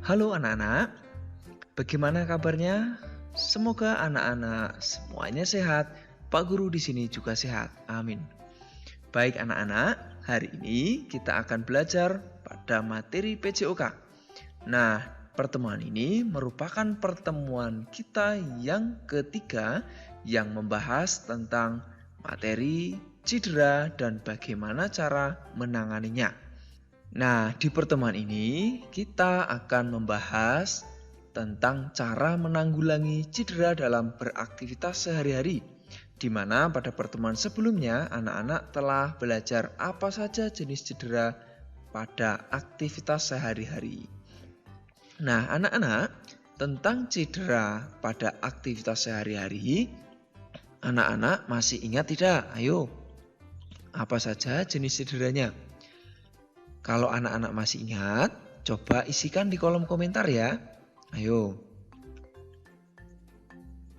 Halo anak-anak, bagaimana kabarnya? Semoga anak-anak semuanya sehat. Pak Guru di sini juga sehat. Amin. Baik anak-anak, hari ini kita akan belajar pada materi PJOK. Nah, pertemuan ini merupakan pertemuan kita yang ketiga yang membahas tentang materi cedera dan bagaimana cara menanganinya. Nah, di pertemuan ini kita akan membahas tentang cara menanggulangi cedera dalam beraktivitas sehari-hari, di mana pada pertemuan sebelumnya anak-anak telah belajar apa saja jenis cedera pada aktivitas sehari-hari. Nah, anak-anak, tentang cedera pada aktivitas sehari-hari, anak-anak masih ingat tidak? Ayo, apa saja jenis cederanya? Kalau anak-anak masih ingat, coba isikan di kolom komentar ya. Ayo.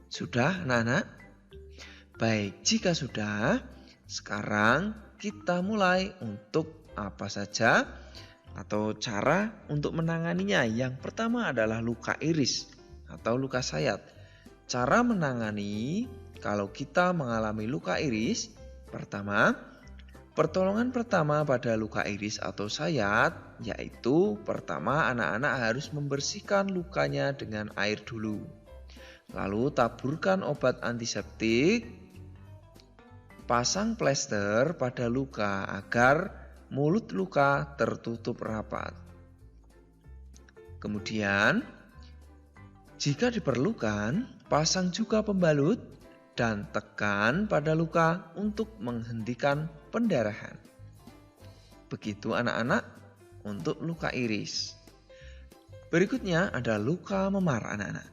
Sudah anak-anak? Baik, jika sudah, sekarang kita mulai untuk apa saja atau cara untuk menanganinya. Yang pertama adalah luka iris atau luka sayat. Cara menangani kalau kita mengalami luka iris, pertolongan pertama pada luka iris atau sayat yaitu pertama anak-anak harus membersihkan lukanya dengan air dulu. Lalu taburkan obat antiseptik, pasang plester pada luka agar mulut luka tertutup rapat. Kemudian, jika diperlukan, pasang juga pembalut dan tekan pada luka untuk menghentikan pendarahan. Begitu anak-anak untuk luka iris. Berikutnya ada luka memar anak-anak.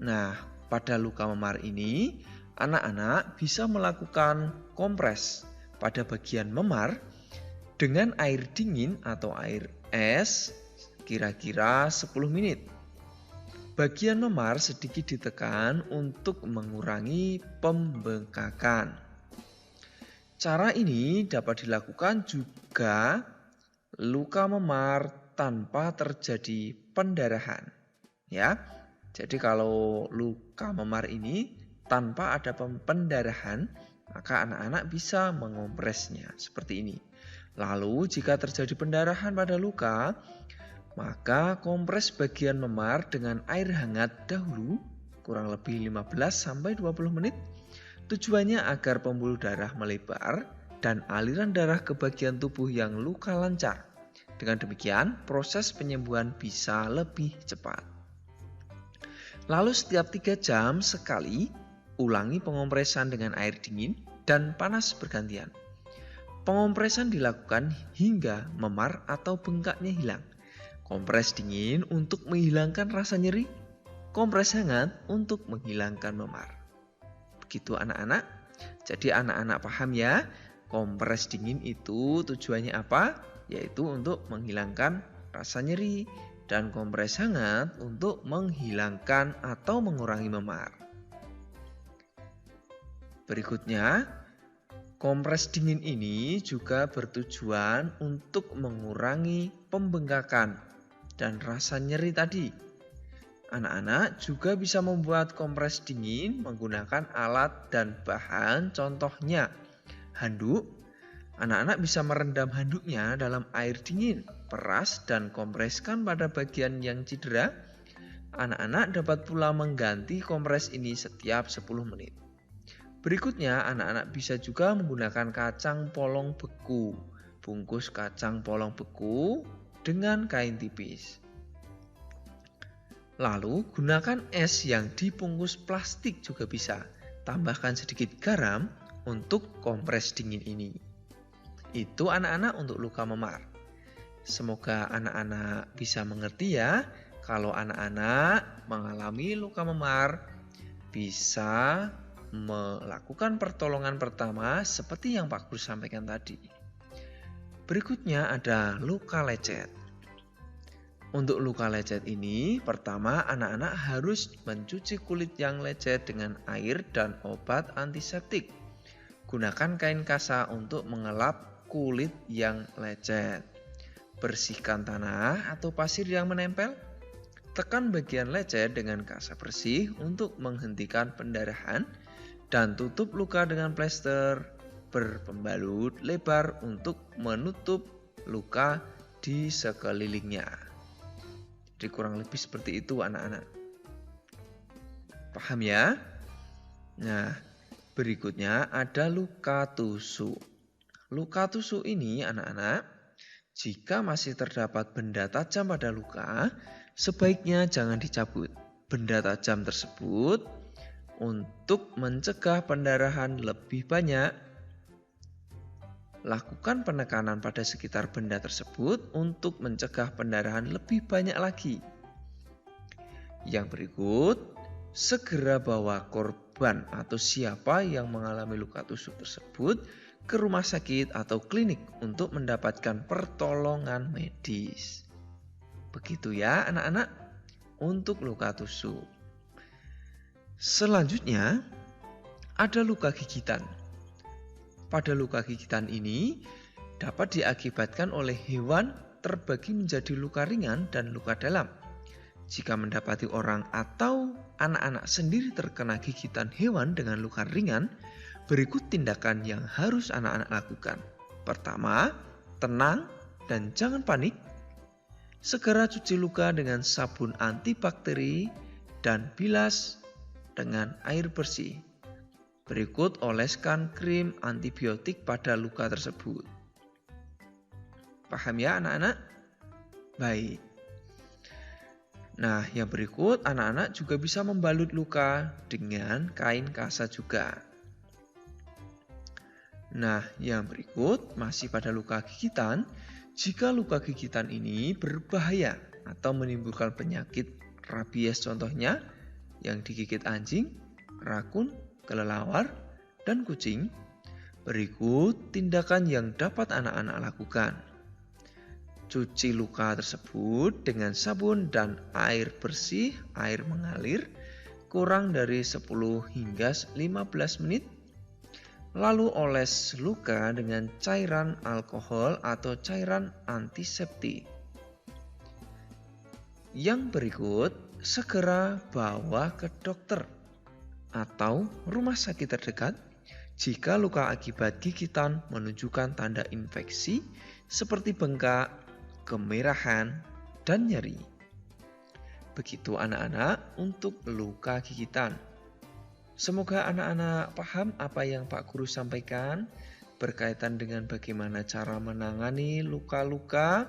Nah, pada luka memar ini anak-anak bisa melakukan kompres pada bagian memar dengan air dingin atau air es kira-kira 10 menit. Bagian memar sedikit ditekan untuk mengurangi pembengkakan. Cara ini dapat dilakukan juga luka memar tanpa terjadi pendarahan. Ya, jadi kalau luka memar ini tanpa ada pendarahan, maka anak-anak bisa mengompresnya seperti ini. Lalu jika terjadi pendarahan pada luka, maka kompres bagian memar dengan air hangat dahulu, kurang lebih 15-20 menit. Tujuannya agar pembuluh darah melebar dan aliran darah ke bagian tubuh yang luka lancar. Dengan demikian, proses penyembuhan bisa lebih cepat. Lalu setiap 3 jam sekali, ulangi pengompresan dengan air dingin dan panas bergantian. Pengompresan dilakukan hingga memar atau bengkaknya hilang. Kompres dingin untuk menghilangkan rasa nyeri, kompres hangat untuk menghilangkan memar. Begitu anak-anak. Jadi anak-anak paham ya, kompres dingin itu tujuannya apa? Yaitu untuk menghilangkan rasa nyeri dan kompres hangat untuk menghilangkan atau mengurangi memar. Berikutnya, kompres dingin ini juga bertujuan untuk mengurangi pembengkakan dan rasa nyeri tadi. Anak-anak juga bisa membuat kompres dingin menggunakan alat dan bahan, contohnya handuk. Anak-anak bisa merendam handuknya dalam air dingin, peras dan kompreskan pada bagian yang cedera. Anak-anak dapat pula mengganti kompres ini setiap 10 menit. Berikutnya, anak-anak bisa juga menggunakan kacang polong beku. Bungkus kacang polong beku dengan kain tipis. Lalu gunakan es yang dibungkus plastik juga bisa. Tambahkan sedikit garam untuk kompres dingin ini. Itu anak-anak untuk luka memar. Semoga anak-anak bisa mengerti ya. Kalau anak-anak mengalami luka memar, bisa melakukan pertolongan pertama seperti yang Pak Guru sampaikan tadi. Berikutnya ada luka lecet. Untuk luka lecet ini, pertama anak-anak harus mencuci kulit yang lecet dengan air dan obat antiseptik. Gunakan kain kasa untuk mengelap kulit yang lecet. bersihkan tanah atau pasir yang menempel. Tekan bagian lecet dengan kasa bersih untuk menghentikan pendarahan dan tutup luka dengan plester berpembalut lebar untuk menutup luka di sekelilingnya. Jadi kurang lebih seperti itu anak-anak. Paham ya? Nah, berikutnya ada luka tusuk. Luka tusuk ini anak-anak, jika masih terdapat benda tajam pada luka, sebaiknya jangan dicabut benda tajam tersebut untuk mencegah pendarahan lebih banyak. Lakukan penekanan pada sekitar benda tersebut untuk mencegah pendarahan lebih banyak lagi. Yang berikut, segera bawa korban atau siapa yang mengalami luka tusuk tersebut ke rumah sakit atau klinik untuk mendapatkan pertolongan medis. Begitu ya anak-anak untuk luka tusuk. Selanjutnya ada luka gigitan. Pada luka gigitan ini dapat diakibatkan oleh hewan terbagi menjadi luka ringan dan luka dalam. Jika mendapati orang atau anak-anak sendiri terkena gigitan hewan dengan luka ringan, berikut tindakan yang harus anak-anak lakukan. Pertama, tenang dan jangan panik. Segera cuci luka dengan sabun antibakteri dan bilas dengan air bersih. Berikut oleskan krim antibiotik pada luka tersebut. Paham ya anak-anak? Baik. Nah, yang berikut anak-anak juga bisa membalut luka dengan kain kasa juga. Nah, yang berikut masih pada luka gigitan. Jika luka gigitan ini berbahaya atau menimbulkan penyakit rabies contohnya yang digigit anjing, rakun, kelelawar, dan kucing, berikut tindakan yang dapat anak-anak lakukan. Cuci luka tersebut dengan sabun dan air bersih, air mengalir, kurang dari 10 hingga 15 menit. Lalu oles luka dengan cairan alkohol atau cairan antiseptik. Yang berikut, segera bawa ke dokter atau rumah sakit terdekat jika luka akibat gigitan menunjukkan tanda infeksi seperti bengkak, kemerahan, dan nyeri. Begitu anak-anak untuk luka gigitan. Semoga anak-anak paham apa yang Pak Guru sampaikan berkaitan dengan bagaimana cara menangani luka-luka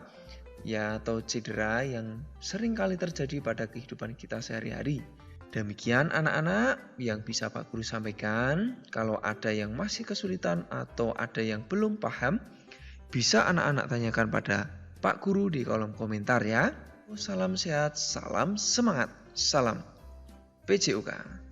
ya atau cedera yang sering kali terjadi pada kehidupan kita sehari-hari. Demikian anak-anak yang bisa Pak Guru sampaikan. Kalau ada yang masih kesulitan atau ada yang belum paham, bisa anak-anak tanyakan pada Pak Guru di kolom komentar ya. Salam sehat, salam semangat, salam PJUK.